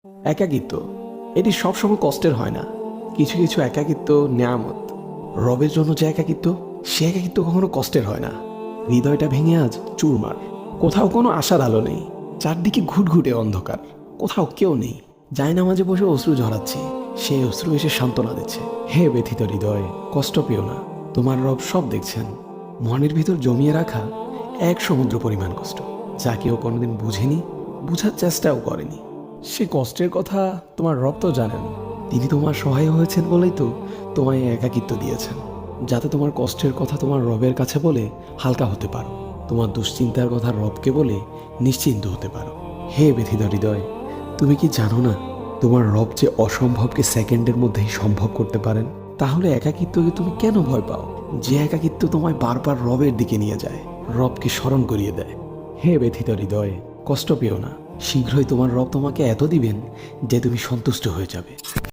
একাকিত্ব এটি সবসময় কষ্টের হয় না। কিছু কিছু একাকিত্ব নেয়ামত। রবের জন্য যে একাকিত্ব, সে একাকিত্ব কখনো কষ্টের হয় না। হৃদয়টা ভেঙে আজ চুরমার। কোথাও কোনো আশার আলো নেই, চারদিকে ঘুটঘুটে অন্ধকার। কোথাও কেউ নেই। জায়নামাজে বসে অশ্রু ঝরাচ্ছি, সেই অশ্রু এসে সান্ত্বনা দিচ্ছে। হে ব্যথিত হৃদয়, কষ্ট পেও না, তোমার রব সব দেখছেন। মনের ভিতর জমিয়ে রাখা এক সমুদ্র পরিমাণ কষ্ট, যা কেউ কোনোদিন বুঝেনি, বুঝার চেষ্টাও করেনি। সে কষ্টের কথা তোমার রব তো জানেন। তিনি তোমার সহায় হয়েছেন বলেই তো তোমায় একাকিত্ব দিয়েছেন, যাতে তোমার কষ্টের কথা তোমার রবের কাছে বলে হালকা হতে পারো, তোমার দুশ্চিন্তার কথা রবকে বলে নিশ্চিন্ত হতে পারো। হে ব্যথিত হৃদয়, তুমি কি জানো না তোমার রব যে অসম্ভবকে সেকেন্ডের মধ্যেই সম্ভব করতে পারেন? তাহলে একাকিত্বকে তুমি কেন ভয় পাও? যে একাকিত্ব তোমায় বারবার রবের দিকে নিয়ে যায়, রবকে স্মরণ করিয়ে দেয়। হে ব্যথিত হৃদয়, কষ্ট পেও না। শীঘ্রই তোমার রব তোমাকে এত দিবেন যে তুমি সন্তুষ্ট হয়ে যাবে।